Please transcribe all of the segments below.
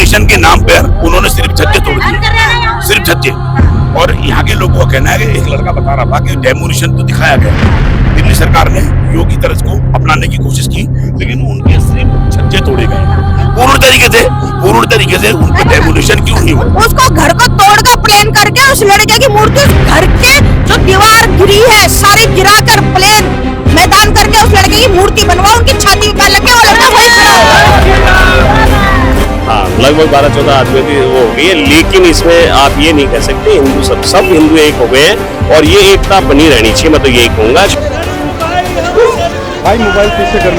Demolition के नाम पर उन्होंने सिर्फ छज्जे तोड़ दिए, सिर्फ छज्जे। और यहाँ के लोगों का कहना है कि एक लड़का बता रहा था कि डेमोनेशन तो दिखाया गया, दिल्ली सरकार ने योगी तर्ज को अपनाने की कोशिश की, लेकिन उनके सिर्फ छज्जे तोड़े गए पूर्ण तरीके से उनको डेमोनेशन क्यों नहीं हुआ? उसको घर को तोड़कर प्लेन करके उस लड़के की मूर्ति उस घर के जो दीवार गिरी है सारी गिराकर प्लेन मैदान करके उस लड़के की मूर्ति बनवा, उनकी छाती पे पैर लगे वो लड़का वही खड़ा होगा। हाँ, लगभग 12-14 आदमी की वो हो गई है, लेकिन इसमें आप ये नहीं कह सकते हिंदू सब हिंदू एक हो गए हैं और ये एकता बनी रहनी चाहिए। मैं तो यही कहूँगा। भाई मोबाइल पीछे कर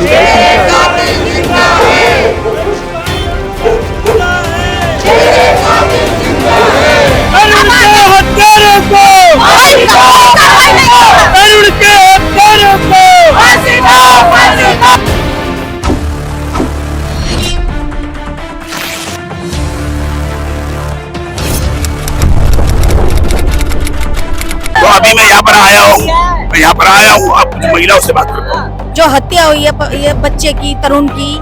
तो अभी मैं यहाँ पर आया हूँ अब कुछ महिलाओं से बात करता हूँ। जो हत्या हुई है ये बच्चे की, तरुण की,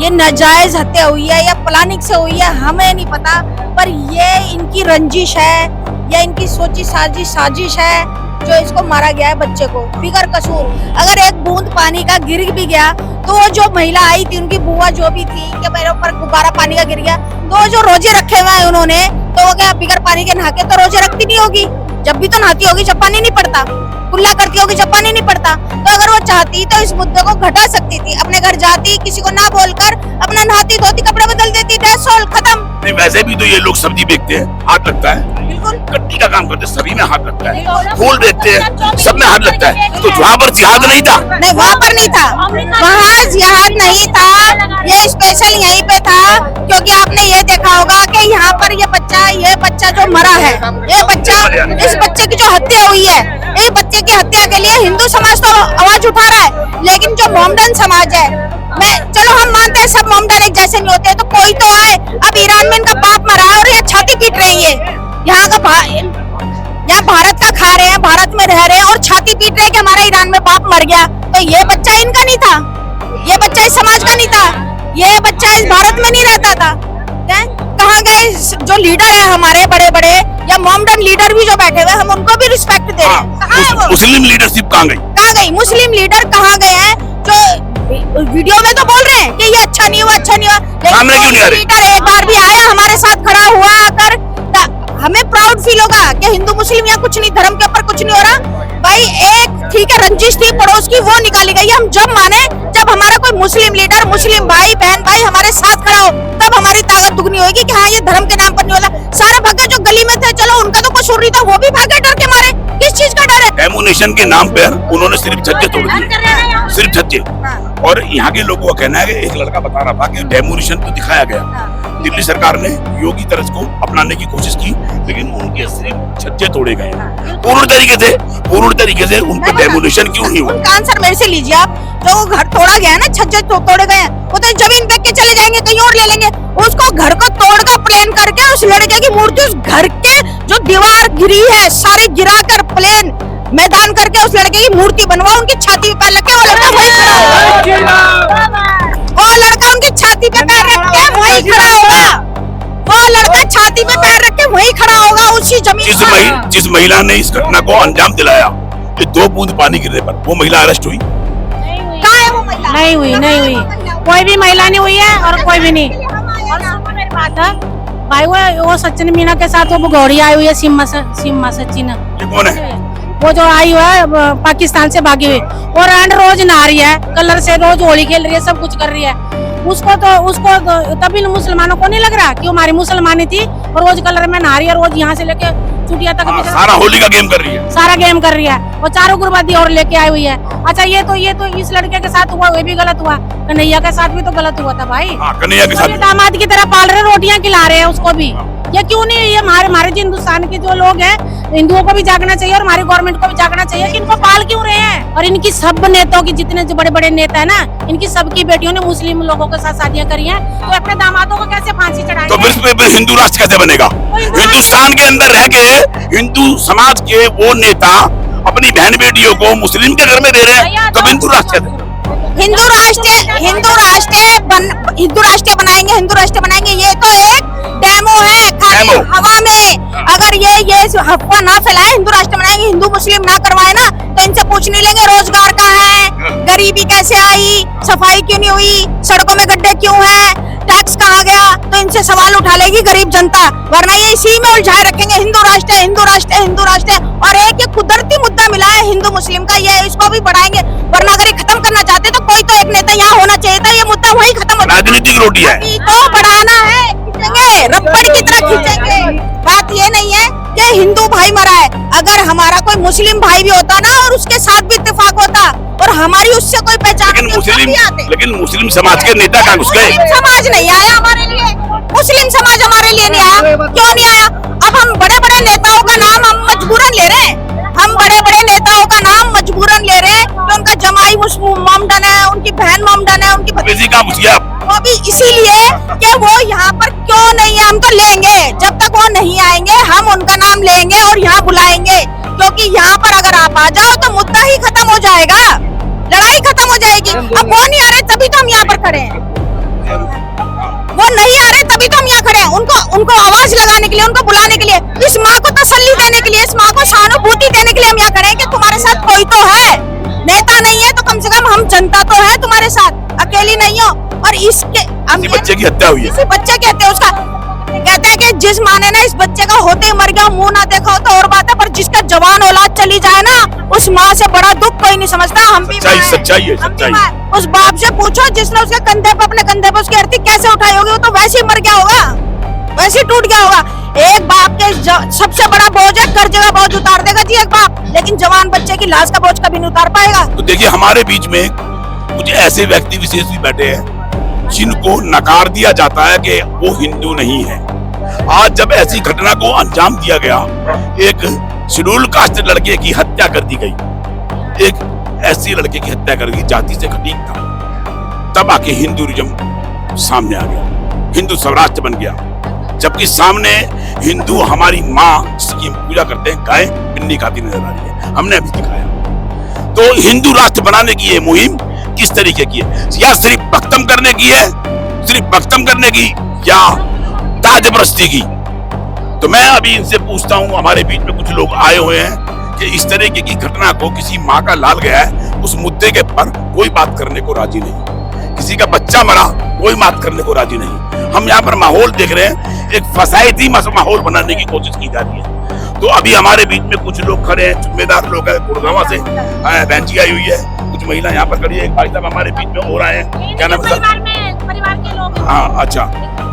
ये नाजायज हत्या हुई है या प्लानिंग से हुई है हमें नहीं पता, पर ये इनकी रंजिश है या इनकी सोची साजिश है जो इसको मारा गया है बच्चे को बिगर कसूर। अगर एक बूंद पानी का गिर भी गया तो वो जो महिला आई थी उनकी बुआ जो भी थी कि मेरे ऊपर गुब्बारा पानी का गिर गया, तो जो रोजे रखे हुए हैं उन्होंने, तो वो क्या बिगर पानी के नहा के तो रोजे रखती नहीं होगी, जब भी तो नहाती होगी जब पानी नहीं पड़ता, कुल्ला करती होगी जब पानी नहीं पड़ता। तो अगर वो चाहती तो इस मुद्दे को घटा सकती थी, अपने घर जाती, किसी को ना बोलकर अपना नहाती धोती कपड़े बदल देती, ड्रेस सोल खत्म। नहीं, वैसे भी तो ये लोग सब्जी बेचते हैं, हाथ लगता है, कट्टी का काम करते हैं, सभी में हाथ लगता है, फूल बेचते हैं, सब में हाथ लगता है। तो वहाँ पर जिहाद नहीं था? नहीं, वहाँ पर नहीं था, वहाँ जिहाद नहीं था, ये स्पेशल यहीं पे था क्योंकि आपने ये देखा होगा कि यहाँ पर ये बच्चा जो मरा है, इस बच्चे की जो हत्या हुई है, इस बच्चे की हत्या के लिए हिंदू समाज तो आवाज उठा रहा है, लेकिन जो मोमडन समाज है, चलो हम मानते हैं सब मोमडन एक जैसे नहीं होते, तो कोई तो आए। अब ईरान में इनका बाप मरा है और ये छाती पीट रही है, यहाँ भारत का खा रहे हैं, भारत में रह रहे हैं और छाती पीट रहे हैं कि हमारा ईरान में बाप मर गया। तो ये बच्चा इनका नहीं था, ये बच्चा इस समाज का नहीं था, ये बच्चा इस भारत में नहीं रहता था। कहाँ गए जो लीडर है हमारे बड़े बड़े या मोमडन लीडर भी जो बैठे हुए, हम उनको भी रिस्पेक्ट दे रहे हैं। कहाँ है वो? मुस्लिम लीडरशिप कहाँ गई? मुस्लिम लीडर कहाँ गए हैं जो वीडियो में तो बोल रहे हैं कि ये अच्छा नहीं हुआ, लेकिन लीडर एक बार भी आया हमारे साथ खड़ा हुआ आकर, हमें प्राउड फील होगा कि हिंदू मुस्लिम या कुछ नहीं, धर्म के ऊपर कुछ नहीं हो रहा भाई। एक ठीक है रंजिश थी पड़ोस की, वो निकाली गई। हम जब माने जब हमारा कोई मुस्लिम लीडर, मुस्लिम भाई बहन भाई हमारे साथ खड़ा हो, तब हमारी ताकत दुगनी होगी कि हाँ ये धर्म के नाम पर नहीं होला। सारे भागे जो गली में थे, चलो उनका तो कसूर नहीं था, वो भी भागे डर के मारे, किस चीज का डर है? डेमोनेशन के नाम पर उन्होंने सिर्फ छज्जे तोड़ दिए, सिर्फ छज्जे। और यहाँ के लोगों का कहना है कि एक लड़का बता रहा था कि डेमोनेशन तो दिखाया गया, दिल्ली सरकार ने योगी तर्ज को अपनाने की कोशिश की, लेकिन उनके सिर्फ छज्जे तोड़े गए पूर्ण तरीके से उनको डेमोनेशन क्यों नहीं हुआ? उनका आंसर मेरे से लीजिए आप। जो घर तोड़ा गया है ना, छज्जे तोड़े गए हैं, वो तो जमीन फेंक के चले जाएंगे, कहीं और ले लेंगे। उसको घर को तोड़कर प्लेन करके उस लड़के की मूर्ति उस घर के जो दीवार गिरी है सारी गिराकर प्लेन मैदान करके उस लड़के की मूर्ति बनवा, उनकी छाती पे पैर लगे वो लड़का वही खड़ा होगा, वो लड़का उनकी छाती पे पैर रख के वही खड़ा होगा, वो लड़का छाती पे पैर रख के वही खड़ा होगा उसी जमीन। जिस महिला ने इस घटना को अंजाम दिलाया, ये 2 बूंद पानी गिरने पर वो महिला अरेस्ट हुई? कहाँ है वो महिला? नहीं हुई, कोई भी महिला नहीं हुई है और कोई भी नहीं। और मेरी बात है भाई, वो सचिन मीना के साथ वो भगौड़ी आई हुई है, सिम्मा सचिन। ये कौन है? वो जो आई हुआ है पाकिस्तान से भागी हुई, और एंड रोज नहा रही है, कलर से रोज होली खेल रही है, सब कुछ कर रही है। उसको तभी मुसलमानों को नहीं लग रहा कि हमारी मुसलमानी थी और रोज कलर में नहा रही है, रोज यहाँ से लेके चुटिया तक सारा होली का गेम कर रही है, सारा गेम कर रही है, और 4 उग्रवादी और लेके आई हुई है। अच्छा ये तो इस लड़के के साथ हुआ, वो भी गलत हुआ, कन्हैया के साथ भी तो गलत हुआ था भाई। कन्हैया के साथ दामाद की तरह पाल रहे, रोटियां खिला रहे हैं उसको भी। ये क्यों नहीं? ये हमारे हिंदुस्तान के जो लोग हैं, हिंदुओं को भी जागना चाहिए और हमारी गवर्नमेंट को भी जागना चाहिए कि इनको पाल क्यों रहे हैं। और इनकी सब नेताओं की, जितने जो बड़े बड़े नेता है ना, इनकी सबकी बेटियों ने मुस्लिम लोगों के साथ शादियां करी हैं, तो अपने दामादों को कैसे फांसी चढ़ाएंगे? तो फिर हिंदू राष्ट्र कैसे बनेगा? हिंदुस्तान के अंदर रह के हिंदू समाज के वो नेता अपनी बहन बेटियों को मुस्लिम के घर में दे रहे हैं, तो हिंदू राष्ट्र कैसे? हिंदू राष्ट्र बनाएंगे, ये तो एक ये अफवाह ना फैलाए, हिंदू राष्ट्र बनाएंगे, हिंदू मुस्लिम ना करवाए ना, तो इनसे पूछ नहीं लेंगे रोजगार कहाँ है, गरीबी कैसे आई, सफाई क्यों नहीं हुई, सड़कों में गड्ढे क्यों हैं, टैक्स कहाँ गया, तो इनसे सवाल उठा लेगी गरीब जनता। वरना ये इसी में उलझाए रखेंगे, हिंदू राष्ट्र है, हिंदू राष्ट्र है, हिंदू राष्ट्र है। और एक ये कुदरती मुद्दा मिला है हिंदू मुस्लिम का, ये इसको भी बढ़ाएंगे। वरना अगर ये खत्म करना चाहते तो कोई तो एक नेता यहाँ होना चाहिए था, ये मुद्दा वही खत्म हो। राजनीतिक रोटी है, तो बढ़ाना है, खींचेंगे, रबड़ की तरह खींचेंगे। बात ये नहीं है कि हिंदू भाई मरा है, अगर हमारा कोई मुस्लिम भाई भी होता ना और उसके साथ भी इत्तेफाक होता और हमारी उससे कोई पहचान लेकिन मुस्लिम समाज के नेता कहाँ घुस गए? मुस्लिम समाज नहीं आया हमारे लिए, मुस्लिम समाज हमारे लिए नहीं आया। क्यों नहीं आया? अब हम बड़े बड़े नेताओं का नाम हम मजबूरन ले रहे हैं, हम बड़े बड़े नेताओं का नाम मजबूरन ले रहे हैं कि उनका जमाई मोमडन है, उनकी बहन मोमडन है, उनकी भतीजी कहाँ घुस गया? वो भी इसीलिए कि वो यहाँ पर क्यों नहीं है। हम तो लेंगे, जब तक वो नहीं आएंगे हम उनका नाम लेंगे और यहाँ बुलाएंगे, क्योंकि यहाँ पर अगर आप आ जाओ तो मुद्दा ही खत्म हो जाएगा, लड़ाई खत्म हो जाएगी। अब वो नहीं आ रहे तभी तो हम यहाँ पर खड़े हैं, वो नहीं आ रहे तभी तो हम यहाँ खड़े हैं, उनको आवाज लगाने के लिए, उनको बुलाने के लिए, इस माँ को तसल्ली देने के लिए, इस माँ को सहानुभूति देने के लिए हम यहाँ खड़े हैं कि तुम्हारे साथ कोई तो है, नेता नहीं है तो कम से कम हम जनता तो है तुम्हारे साथ, अकेली नहीं हो। और इसके बच्चे की हत्या हुई है, इसी बच्चे कहते हैं उसका, कहते हैं कि जिस माँ ने ना इस बच्चे का होते ही मर गया, मुंह ना देखा हो तो और बात है, पर जिसका जवान औलाद चली जाए ना, उस माँ से बड़ा दुख कोई नहीं समझता। हम भी सच्चाई है, सच्चाई। उस बाप से पूछो जिसने उसके कंधे पे, अपने कंधे पे उसकी अर्थी कैसे उठाई होगी, वो तो वैसे ही मर गया होगा, वैसे ही टूट गया होगा। एक बाप के सबसे बड़ा बोझ है, कर्जे का बोझ उतार देगा जी एक बाप, लेकिन जवान बच्चे की लाश का बोझ कभी नहीं उतार पाएगा। तो देखिए हमारे बीच में कुछ ऐसे व्यक्ति विशेष भी बैठे हैं जिनको नकार दिया जाता है कि वो हिंदू नहीं है। आज जब ऐसी घटना को अंजाम दिया गया, एक शेड्यूल कास्ट लड़के की हत्या कर दी गई, एक ऐसी लड़के की हत्या कर दी जाति से खटीक था, तब आके हिंदुइज्म सामने आ गया, हिंदू स्वराष्ट्र बन गया। जबकि सामने हिंदू हमारी माँ जिसकी पूजा करते हैं, गाय पिन्नी खाती नजर आ रही है, हमने अभी दिखाया। तो हिंदू राष्ट्र बनाने की ये मुहिम किस तरीके की है? या सिर्फ भक्तम करने की है, सिर्फ भक्तम करने की, या ताजपरस्ती की? तो मैं अभी इनसे पूछता हूँ, हमारे बीच में कुछ लोग आए हुए हैं कि इस तरीके की घटना को, किसी माँ का लाल गया है, उस मुद्दे के पर कोई बात करने को राजी नहीं, किसी का बच्चा मरा कोई बात करने को राजी नहीं। हम यहाँ पर माहौल देख रहे हैं, एक फसायती माहौल बनाने की कोशिश की जा रही है। तो अभी हमारे बीच में कुछ लोग खड़े हैं, जिम्मेदार लोग हैं, गुड़गांव से बहन जी आई हुई है, कुछ महिला यहाँ पर खड़ी है, एक भाई साहब हमारे बीच में हो रहे हैं। क्या नाम है सर? परिवार के लोग। हाँ, अच्छा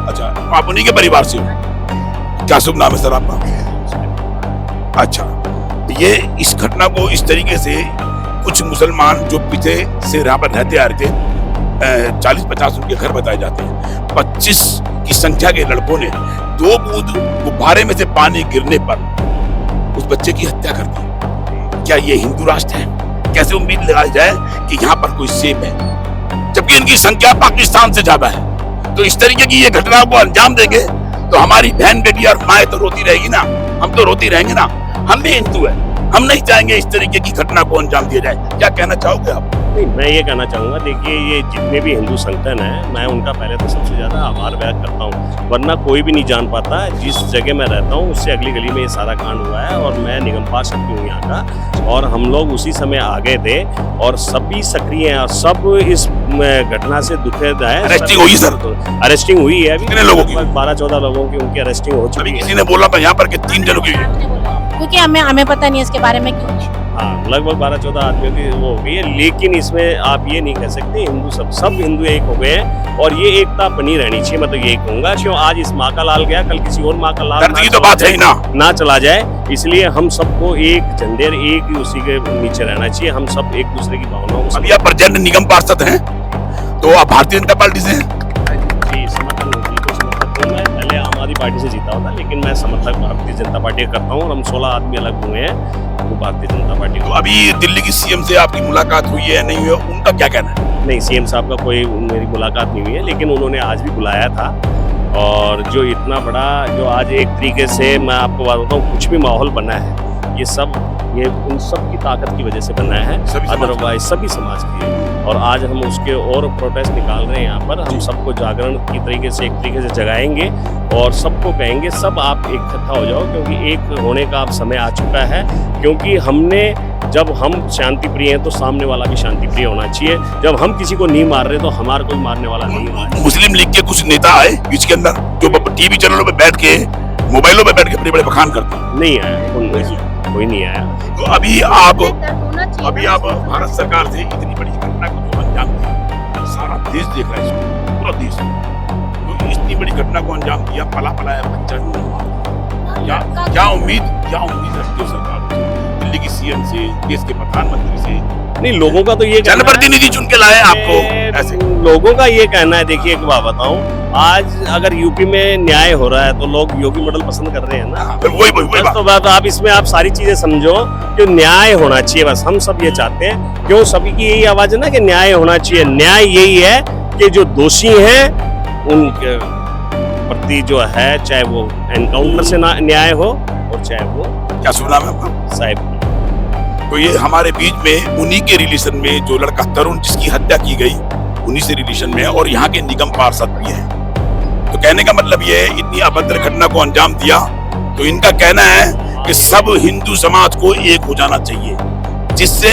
अच्छा, आप उन्हीं के परिवार से हो? क्या शुभ नाम है सर आपका? अच्छा, ये इस घटना को इस तरीके से कुछ मुसलमान जो पीछे से यहाँ पर रहते आ रहे थे, 40-50 उनके घर बताए जाते हैं, 25 की संख्या के लड़कों ने 2 बूंद गुब्बारे में से पानी गिरने पर उस बच्चे की हत्या कर दी। क्या ये हिंदू राष्ट्र है? कैसे उम्मीद लगाई जाए कि यहाँ पर कोई सेफ है, जबकि इनकी संख्या पाकिस्तान से ज्यादा है? तो इस तरीके की ये घटनाओं को अंजाम देंगे तो हमारी बहन बेटी और माएँ तो रोती रहेगी ना, हम तो रोती रहेंगे ना। हम भी हिंदू है, हम नहीं चाहेंगे इस तरीके की घटना को अंजाम दिया जाए। क्या कहना चाहोगे आप? नहीं, मैं ये कहना चाहूँगा, देखिए ये जितने भी हिंदू संगठन हैं, मैं उनका पहले तो सबसे ज़्यादा आभार व्यक्त करता हूँ, वरना कोई भी नहीं जान पाता जिस जगह मैं रहता हूँ उससे अगली गली में ये सारा कांड हुआ है, और मैं निगम पार्षद भी हूँ यहाँ का, और हम लोग उसी समय आ गए थे और सभी सक्रिय हैं और सब इस घटना से दुखद है। अरेस्टिंग हुई सर? अरेस्टिंग हुई है, कितने लोगों की? 12-14 लोगों की उनकी अरेस्टिंग हो चुकी है। किसी ने बोला था यहाँ पर कि 3 जनों की, क्योंकि हमें पता नहीं है इसके बारे में क्यों। हाँ, लगभग 12-14 आदमियों की वो हो गई है, लेकिन इसमें आप ये नहीं कह सकते हिंदू सब हिंदू एक हो गए हैं, और ये एकता बनी रहनी चाहिए। मैं तो यही कहूँगा, क्यों आज इस माँ का लाल गया, कल किसी और माँ का लाल तो बात है ना चला जाए, इसलिए हम सबको एक झंडे, एक ही उसी के नीचे रहना चाहिए। हम सब एक दूसरे की भावनाओं को। अभी आप प्रेजेंट निगम पार्षद हैं, तो आप भारतीय जनता पार्टी से हैं? जी, समर्थक हूँ, मैं पहले आम आदमी पार्टी से जीता होता, लेकिन मैं समर्थक भारतीय जनता पार्टी करता हूँ, और हम 16 आदमी अलग हुए हैं वो भारतीय जनता पार्टी को। अभी दिल्ली की सीएम से आपकी मुलाकात हुई है, नहीं हुई है, उनका क्या कहना है? नहीं, सीएम साहब का कोई मेरी मुलाकात नहीं हुई है, लेकिन उन्होंने आज भी बुलाया था, और जो इतना बड़ा, जो आज एक तरीके से मैं आपको बात बताऊँ, कुछ भी माहौल बना है, ये उन सब की ताकत की वजह से बना है, अदरवाइज सभी समाज की है। और आज हम उसके और प्रोटेस्ट निकाल रहे हैं यहाँ पर, हम सबको जागरण की तरीके से, एक तरीके से जगाएंगे, और सबको कहेंगे सब आप इकट्ठा हो जाओ, क्योंकि एक होने का अब समय आ चुका है। क्योंकि जब हम शांति प्रिय हैं तो सामने वाला भी शांति प्रिय होना चाहिए। जब हम किसी को नहीं मार रहे तो हमारा कोई मारने वाला नहीं है। मुस्लिम लीग के कुछ नेता आए बीच के अंदर जो टीवी चैनलों पे बैठ के, मोबाइलों पे बैठ के बड़े बड़े बखान करते हैं। नहीं आया, कोई नहीं आया। तो अभी आप भारत सरकार से इतनी बड़ी घटना को जो अंजाम दिया, सारा देश देख रहा है इसको, पूरा देश। तो इतनी बड़ी घटना को अंजाम दिया, पला पलाया बच्चा, क्या उम्मीद रखती हो सरकार से, दिल्ली की सीएम से, देश के प्रधानमंत्री से? नहीं, लोगों का तो ये जनप्रतिनिधि चुन के लाए आपको, ऐसे लोगों का ये कहना है। देखिए, एक बात बताऊं, आज अगर यूपी में न्याय हो रहा है तो लोग योगी मॉडल पसंद कर रहे हैं ना। वही तो बात आप इसमें आप सारी चीजें समझो कि न्याय होना चाहिए, बस हम सब ये चाहते हैं। क्यों सभी की यही आवाज है ना कि न्याय होना चाहिए। न्याय यही है कि जो दोषी हैं उनके प्रति जो है, चाहे वो एनकाउंटर से न्याय हो और चाहे वो क्या सुना मैं आपका साहब। तो ये हमारे बीच में उन्हीं के रिलेशन में जो लड़का तरुण जिसकी हत्या की गई, उन्हीं से रिलेशन में है, और यहाँ के निगम पार्षद भी है। तो कहने का मतलब ये है, इतनी अभद्र घटना को अंजाम दिया, तो इनका कहना है कि सब हिंदू समाज को एक हो जाना चाहिए, जिससे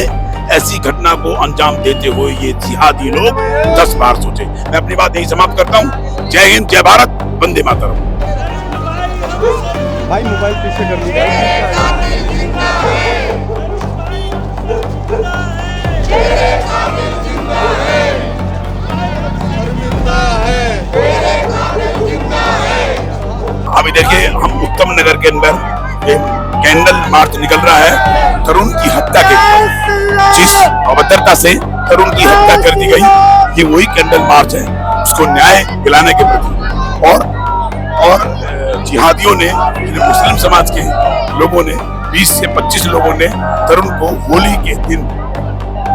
ऐसी घटना को अंजाम देते हुए ये जिहादी लोग 10 बार सोचे। मैं अपनी बात यही समाप्त करता हूँ। जय हिंद, जय भारत, वंदे मातरम। भाई मोबाइल पीछे कर लीजिए। अभी देखिए, हम उत्तम नगर के अंदर एक कैंडल मार्च निकल रहा है तरुण की हत्या के ऊपर। जिस अभद्रता से तरुण की हत्या कर दी गई, ये वही कैंडल मार्च है, उसको न्याय दिलाने के प्रति। और जिहादियों ने, मुस्लिम समाज के लोगों ने, 20 से 25 लोगों ने तरुण को होली के दिन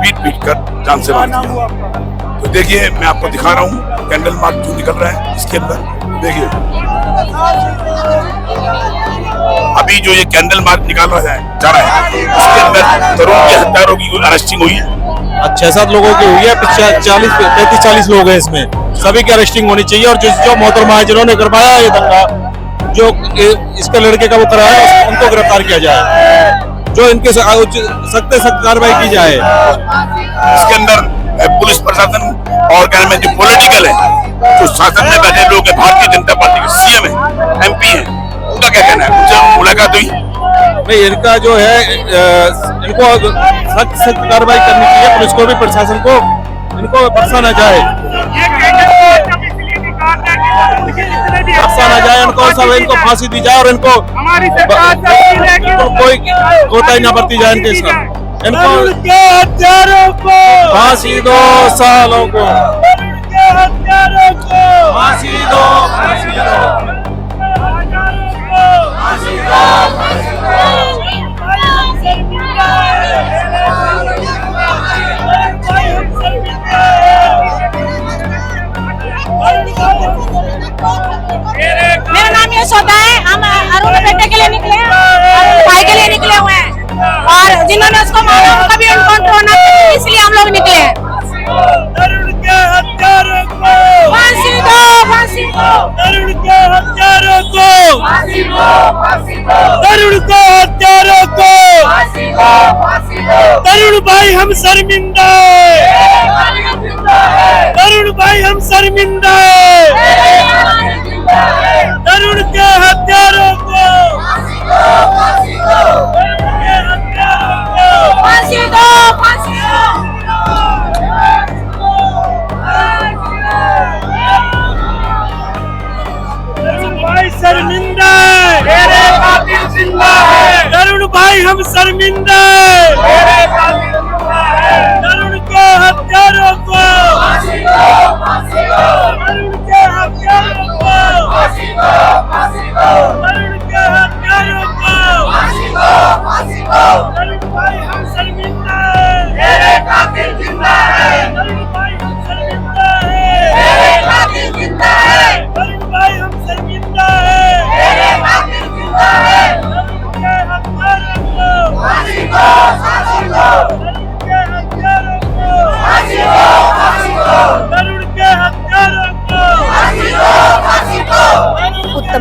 पीट कर जान से मार दिया। तो देखिए, मैं आपको दिखा रहा हूँ कैंडल मार्च जो निकल रहा है, इसके अंदर देखिए अभी जो ये कैंडल मार्च निकाल रहा है जा रहा है, इसके अंदर तरुण के हत्यारों की अरेस्टिंग हुई है। 6-7 लोगों की हुई है, 35-40 लोग हैं इसमें, सभी की अरेस्टिंग होनी चाहिए। और जो मोहतरमा है जिन्होंने करवाया ये दंगा, जो इसके लड़के का वो कराया, उनको गिरफ्तार किया जाए, जो इनके सख्त से सख्त कार्रवाई की जाए। इसके अंदर पुलिस प्रशासन और क्या नाम है, जो पॉलिटिकल है, जो शासन में बैठे लोग हैं, भारतीय जनता पार्टी के सीएम है, एमपी है, उनका क्या कहना है? उनसे मुलाकात हुई? नहीं, इनका जो है, इनको सख्त कार्रवाई करनी चाहिए, पुलिस को भी, प्रशासन को, इनको बख्शा न जाए, इनको फांसी दी जाए और इनको कोई कोताही न बरती जाए इनके साथ। इनको फांसी दो, सालों को फांसी दो, फांसी दो। मेरा नाम यश होता है। हम अरुण बेटे के लिए निकले हैं, अरुण भाई के लिए निकले हुए हैं, और जिन्होंने उसको मारा उनका भी एनकाउंटर होना चाहिए, इसलिए हम लोग निकले हैं। तरुण के हत्यारों को फांसी दो, फांसी दो, तरुण के हत्यारों को फांसी दो, फांसी दो, तरुण के हत्यारों को फांसी दो, फांसी दो। तरुण भाई हम शर्मिंदा है, तरुण भाई हम शर्मिंदा है, तरुण के हत्यारों को फांसी दो, फांसी दो, फांसी दो। भाई शर्मिंदा है, मेरे कातिल जिंदा है, तरुण भाई हम शर्मिंदा है, मेरे कातिल जिंदा है, तरुण के हत्यारों को फांसी दो, फांसी दो, तरुण के हत्यारों को फांसी दो, फांसी दो, तरुण के हत्यारों को फांसी दो, फांसी दो। तरुण भाई हम शर्मिंदा है, मेरे कातिल जिंदा है, तरुण भाई हम शर्मिंदा है, मेरे कातिल जिंदा है, तरुण भाई हम शर्मिंदा है, मेरे कातिल जिंदा है। तरुण के हत्यारों को फांसी दो, फांसी दो, तरुण के हत्यारों को फांसी दो, फांसी दो, तरुण के हत्यारों को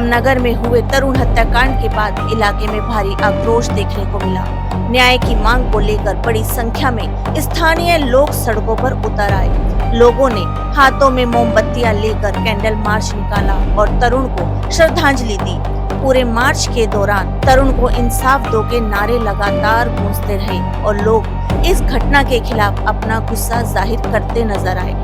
नगर में हुए तरुण हत्याकांड के बाद इलाके में भारी आक्रोश देखने को मिला। न्याय की मांग को लेकर बड़ी संख्या में स्थानीय लोग सड़कों पर उतर आए। लोगों ने हाथों में मोमबत्तियां लेकर कैंडल मार्च निकाला और तरुण को श्रद्धांजलि दी। पूरे मार्च के दौरान तरुण को इंसाफ दो के नारे लगातार गूंजते रहे और लोग इस घटना के खिलाफ अपना गुस्सा जाहिर करते नजर आए।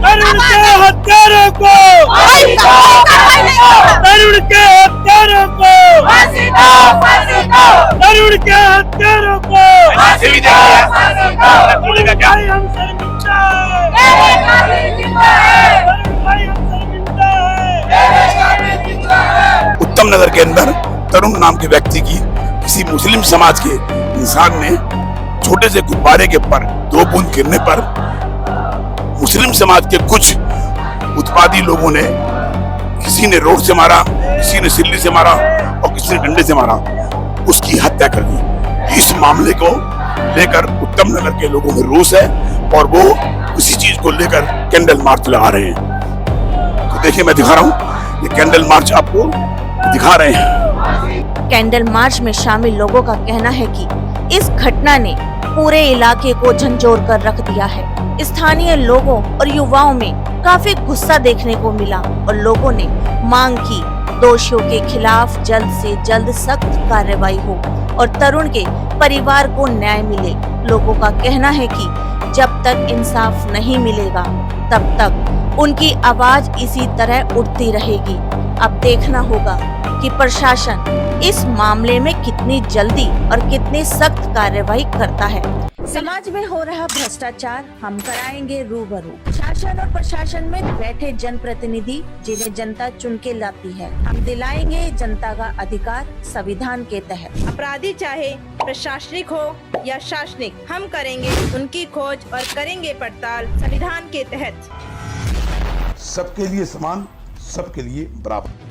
तरुण के हत्यारों को, तरुण के हत्यारों को, तरुण के हत्यारों को भाई हम शर्मिंदा है। उत्तम नगर के अंदर तरुण नाम के व्यक्ति की किसी मुस्लिम समाज के इंसान ने छोटे से गुब्बारे के पर 2 बूंद गिरने पर मुस्लिम समाज के कुछ उत्पादी लोगों ने, किसी ने रोड से मारा, किसी ने सिल्ली से मारा और किसी ने डंडे से मारा, उसकी हत्या कर दी। इस मामले को लेकर उत्तम नगर के लोगों में रोष है और वो उसी चीज को लेकर कैंडल मार्च लगा रहे हैं। तो देखिए मैं दिखा रहा हूँ, ये कैंडल मार्च आपको दिखा रहे हैं। कैंडल मार्च में शामिल लोगों का कहना है कि इस घटना ने पूरे इलाके को झंझोर कर रख दिया है। स्थानीय लोगों और युवाओं में काफी गुस्सा देखने को मिला और लोगों ने मांग की दोषियों के खिलाफ जल्द से जल्द सख्त कार्रवाई हो और तरुण के परिवार को न्याय मिले। लोगों का कहना है कि जब तक इंसाफ नहीं मिलेगा तब तक उनकी आवाज इसी तरह उठती रहेगी। अब देखना होगा कि प्रशासन इस मामले में कितनी जल्दी और कितनी सख्त कार्रवाई करता है। समाज में हो रहा भ्रष्टाचार हम कराएंगे रूबरू। शासन और प्रशासन में बैठे जनप्रतिनिधि जिन्हें जनता चुन के लाती है, हम दिलाएंगे जनता का अधिकार संविधान के तहत। अपराधी चाहे प्रशासनिक हो या शासनिक, हम करेंगे उनकी खोज और करेंगे पड़ताल संविधान के तहत। सबके लिए समान, सबके लिए बराबर।